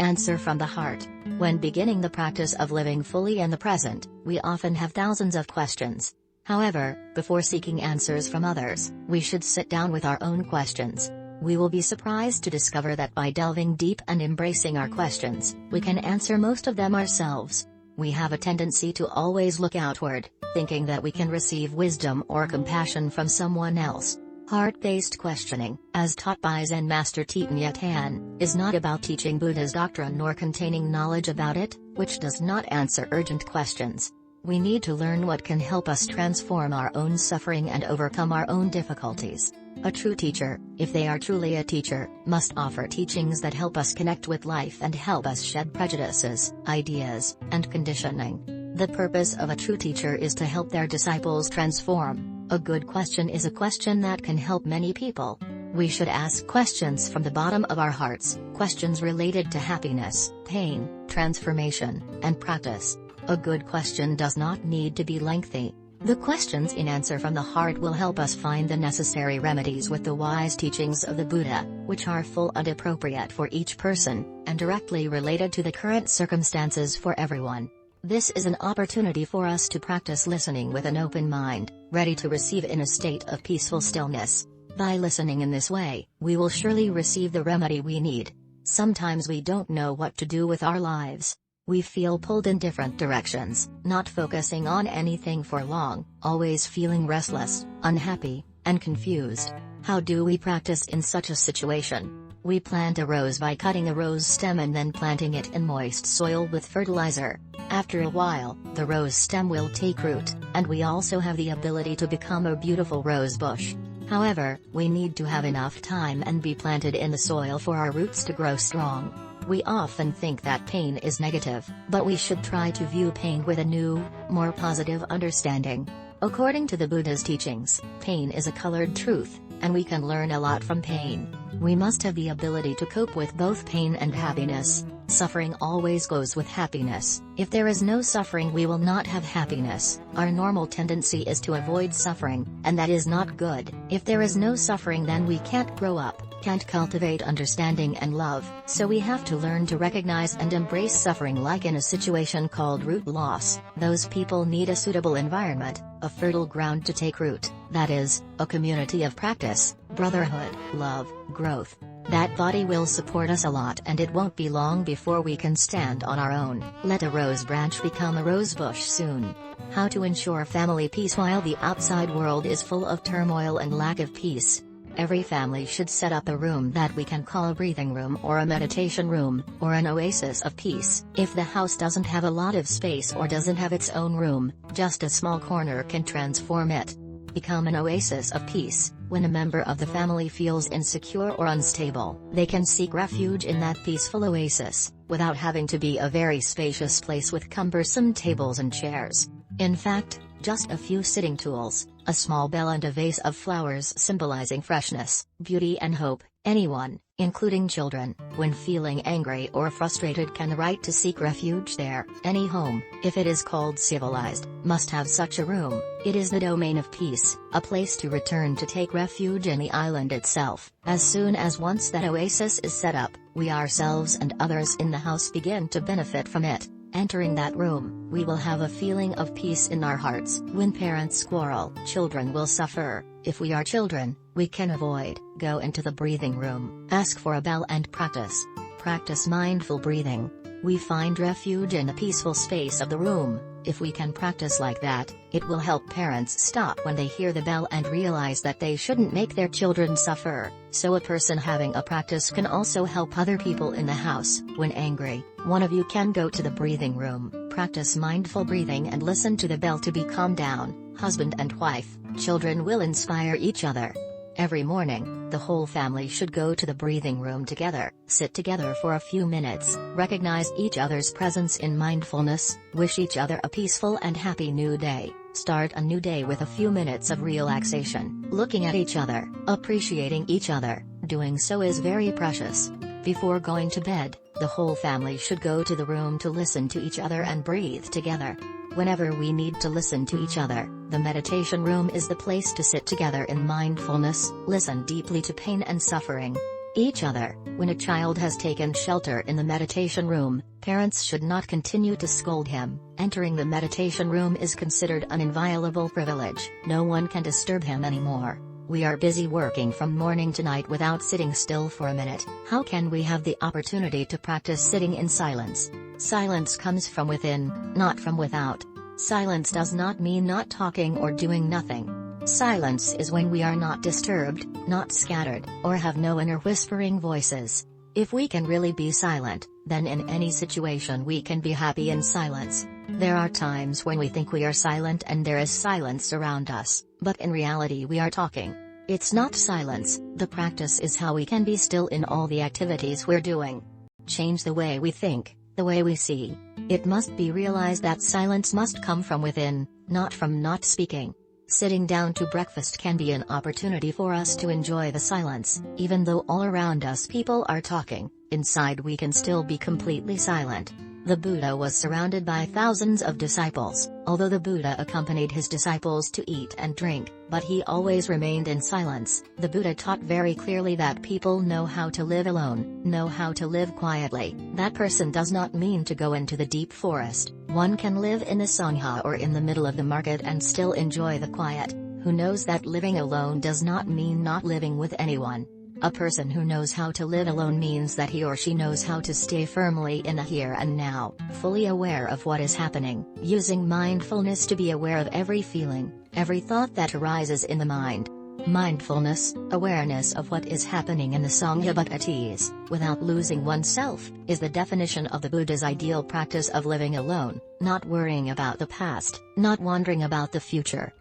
Answer from the heart. When beginning the practice of living fully in the present, we often have thousands of questions. However, before seeking answers from others, we should sit down with our own questions. We will be surprised to discover that by delving deep and embracing our questions, we can answer most of them ourselves. We have a tendency to always look outward, thinking that we can receive wisdom or compassion from someone else. Heart-based questioning, as taught by Zen Master Thich Nhat Hanh, is not about teaching Buddha's doctrine nor containing knowledge about it, which does not answer urgent questions. We need to learn what can help us transform our own suffering and overcome our own difficulties. A true teacher, if they are truly a teacher, must offer teachings that help us connect with life and help us shed prejudices, ideas, and conditioning. The purpose of a true teacher is to help their disciples transform. A good question is a question that can help many people. We should ask questions from the bottom of our hearts, questions related to happiness, pain, transformation, and practice. A good question does not need to be lengthy. The questions in Answer from the Heart will help us find the necessary remedies with the wise teachings of the Buddha, which are full and appropriate for each person, and directly related to the current circumstances for everyone. This is an opportunity for us to practice listening with an open mind, ready to receive in a state of peaceful stillness. By listening in this way, we will surely receive the remedy we need. Sometimes we don't know what to do with our lives. We feel pulled in different directions, not focusing on anything for long, always feeling restless, unhappy, and confused. How do we practice in such a situation? We plant a rose by cutting a rose stem and then planting it in moist soil with fertilizer. After a while, the rose stem will take root, and we also have the ability to become a beautiful rose bush. However, we need to have enough time and be planted in the soil for our roots to grow strong. We often think that pain is negative, but we should try to view pain with a new, more positive understanding. According to the Buddha's teachings, pain is a colored truth, and we can learn a lot from pain. We must have the ability to cope with both pain and happiness. Suffering always goes with happiness. If there is no suffering, we will not have happiness. Our normal tendency is to avoid suffering, and that is not good. If there is no suffering, then we can't grow up, can't cultivate understanding and love, so we have to learn to recognize and embrace suffering. Like in a situation called root loss, those people need a suitable environment, a fertile ground to take root, that is, a community of practice, brotherhood, love, growth. That body will support us a lot, and it won't be long before we can stand on our own. Let a rose branch become a rose bush soon. How to ensure family peace while the outside world is full of turmoil and lack of peace. Every family should set up a room that we can call a breathing room or a meditation room, or an oasis of peace. If the house doesn't have a lot of space or doesn't have its own room, just a small corner can transform it. Become an oasis of peace. When a member of the family feels insecure or unstable, they can seek refuge in that peaceful oasis, without having to be a very spacious place with cumbersome tables and chairs. In fact, just a few sitting tools, a small bell and a vase of flowers symbolizing freshness, beauty and hope. Anyone, including children, when feeling angry or frustrated can right to seek refuge there. Any home, if it is called civilized, must have such a room. It is the domain of peace, a place to return to take refuge in the island itself. As soon as once that oasis is set up, we ourselves and others in the house begin to benefit from it. Entering that room, we will have a feeling of peace in our hearts. When parents quarrel, children will suffer. If we are children, we can avoid. Go into the breathing room, ask for a bell and practice. Practice mindful breathing. We find refuge in the peaceful space of the room. If we can practice like that, it will help parents stop when they hear the bell and realize that they shouldn't make their children suffer. So a person having a practice can also help other people in the house. When angry, one of you can go to the breathing room, practice mindful breathing and listen to the bell to be calmed down. Husband and wife, children will inspire each other. Every morning, the whole family should go to the breathing room together, sit together for a few minutes, recognize each other's presence in mindfulness, wish each other a peaceful and happy new day, start a new day with a few minutes of relaxation, looking at each other, appreciating each other. Doing so is very precious. Before going to bed, the whole family should go to the room to listen to each other and breathe together. Whenever we need to listen to each other, the meditation room is the place to sit together in mindfulness, listen deeply to pain and suffering. each other. When a child has taken shelter in the meditation room, parents should not continue to scold him. Entering the meditation room is considered an inviolable privilege. No one can disturb him anymore. We are busy working from morning to night without sitting still for a minute. How can we have the opportunity to practice sitting in silence? Silence comes from within, not from without. Silence does not mean not talking or doing nothing. Silence is when we are not disturbed, not scattered, or have no inner whispering voices. If we can really be silent, then in any situation we can be happy in silence. There are times when we think we are silent and there is silence around us, but in reality we are talking. It's not silence, the practice is how we can be still in all the activities we're doing. Change the way we think, the way we see. It must be realized that silence must come from within, not from not speaking. Sitting down to breakfast can be an opportunity for us to enjoy the silence. Even though all around us people are talking, inside we can still be completely silent. The Buddha was surrounded by thousands of disciples, although the Buddha accompanied his disciples to eat and drink, but he always remained in silence. The Buddha taught very clearly that people know how to live alone, know how to live quietly. That person does not mean to go into the deep forest. One can live in a sangha or in the middle of the market and still enjoy the quiet. Who knows that living alone does not mean not living with anyone. A person who knows how to live alone means that he or she knows how to stay firmly in the here and now, fully aware of what is happening, using mindfulness to be aware of every feeling, every thought that arises in the mind. Mindfulness, awareness of what is happening in the Sangha but at ease, without losing oneself, is the definition of the Buddha's ideal practice of living alone, not worrying about the past, not wondering about the future.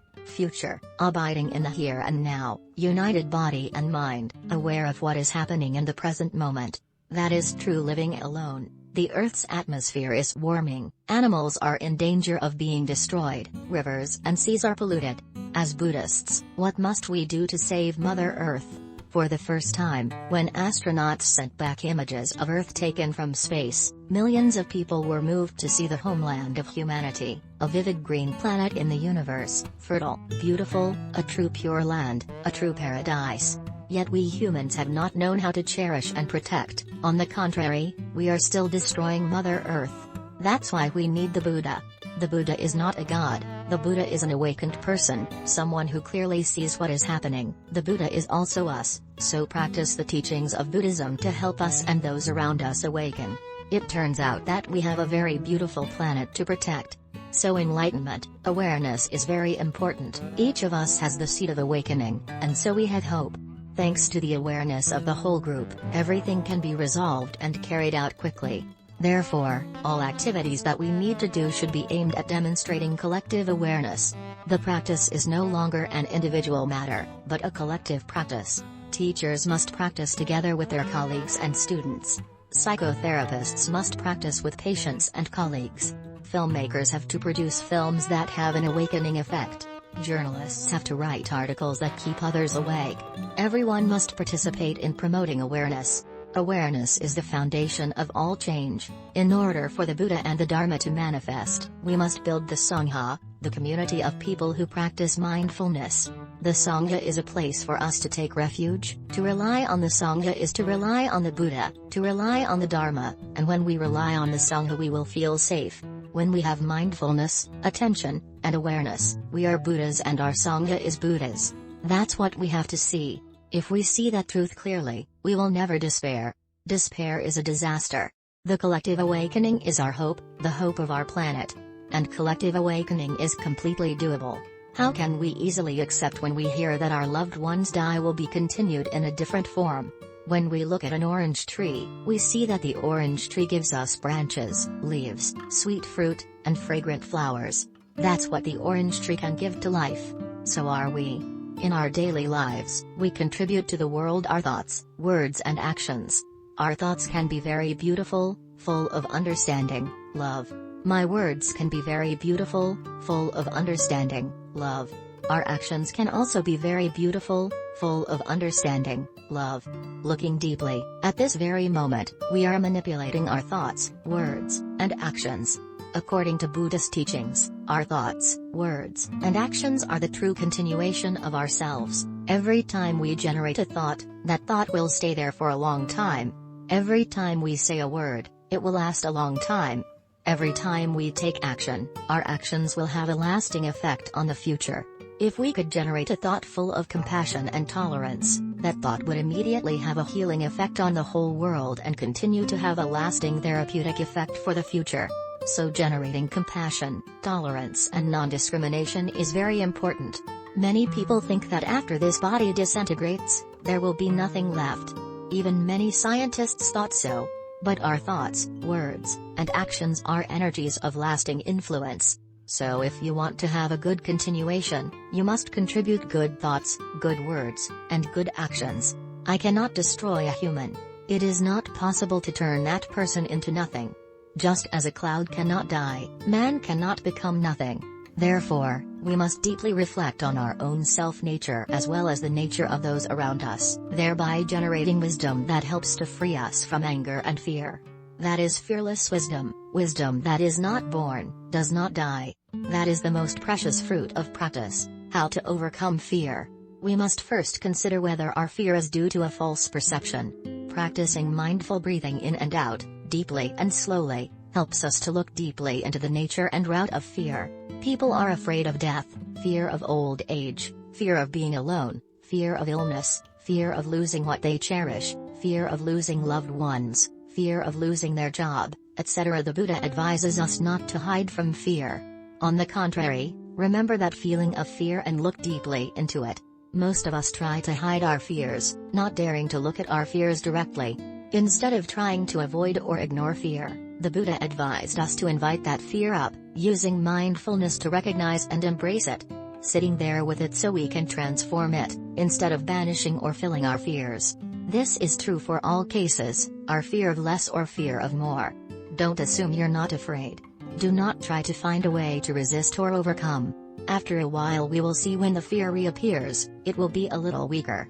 Abiding in the here and now, united body and mind, aware of what is happening in the present moment. That is true living alone. The Earth's atmosphere is warming, animals are in danger of being destroyed, rivers and seas are polluted. As Buddhists, what must we do to save Mother Earth? For the first time, when astronauts sent back images of Earth taken from space, millions of people were moved to see the homeland of humanity, a vivid green planet in the universe, fertile, beautiful, a true pure land, a true paradise. Yet we humans have not known how to cherish and protect. On the contrary, we are still destroying Mother Earth. That's why we need the Buddha. The Buddha is not a god, the Buddha is an awakened person, someone who clearly sees what is happening. The Buddha is also us, so practice the teachings of Buddhism to help us and those around us awaken. It turns out that we have a very beautiful planet to protect. So enlightenment, awareness is very important. Each of us has the seed of awakening, and so we have hope. Thanks to the awareness of the whole group, everything can be resolved and carried out quickly. Therefore, all activities that we need to do should be aimed at demonstrating collective awareness. The practice is no longer an individual matter, but a collective practice. Teachers must practice together with their colleagues and students. Psychotherapists must practice with patients and colleagues. Filmmakers have to produce films that have an awakening effect. Journalists have to write articles that keep others awake. Everyone must participate in promoting awareness. Awareness is the foundation of all change. In order for the Buddha and the Dharma to manifest, we must build the Sangha, the community of people who practice mindfulness. The Sangha is a place for us to take refuge. To rely on the Sangha is to rely on the Buddha, to rely on the Dharma, and when we rely on the Sangha we will feel safe. When we have mindfulness, attention, and awareness, we are Buddhas and our Sangha is Buddhas. That's what we have to see. If we see that truth clearly, we will never despair. Despair is a disaster. The collective awakening is our hope, the hope of our planet. And collective awakening is completely doable. How can we easily accept when we hear that our loved ones die will be continued in a different form? When we look at an orange tree, we see that the orange tree gives us branches, leaves, sweet fruit, and fragrant flowers. That's what the orange tree can give to life. So are we. In our daily lives, we contribute to the world our thoughts, words and actions. Our thoughts can be very beautiful, full of understanding, love. My words can be very beautiful, full of understanding, love. Our actions can also be very beautiful, full of understanding, love. Looking deeply, at this very moment, we are manipulating our thoughts, words, and actions. According to Buddhist teachings, our thoughts, words, and actions are the true continuation of ourselves. Every time we generate a thought, that thought will stay there for a long time. Every time we say a word, it will last a long time. Every time we take action, our actions will have a lasting effect on the future. If we could generate a thought full of compassion and tolerance, that thought would immediately have a healing effect on the whole world and continue to have a lasting therapeutic effect for the future. So generating compassion, tolerance and non-discrimination is very important. Many people think that after this body disintegrates, there will be nothing left. Even many scientists thought so. But our thoughts, words, and actions are energies of lasting influence. So if you want to have a good continuation, you must contribute good thoughts, good words, and good actions. I cannot destroy a human. It is not possible to turn that person into nothing. Just as a cloud cannot die, man cannot become nothing. Therefore, we must deeply reflect on our own self-nature as well as the nature of those around us, thereby generating wisdom that helps to free us from anger and fear. That is fearless wisdom, wisdom that is not born, does not die. That is the most precious fruit of practice. How to overcome fear. We must first consider whether our fear is due to a false perception. Practicing mindful breathing in and out, deeply and slowly, helps us to look deeply into the nature and root of fear. People are afraid of death, fear of old age, fear of being alone, fear of illness, fear of losing what they cherish, fear of losing loved ones, fear of losing their job, etc. The Buddha advises us not to hide from fear. On the contrary, remember that feeling of fear and look deeply into it. Most of us try to hide our fears, not daring to look at our fears directly. Instead of trying to avoid or ignore fear, the Buddha advised us to invite that fear up, using mindfulness to recognize and embrace it. Sitting there with it so we can transform it, instead of banishing or filling our fears. This is true for all cases, our fear of less or fear of more. Don't assume you're not afraid. Do not try to find a way to resist or overcome. After a while we will see when the fear reappears, it will be a little weaker.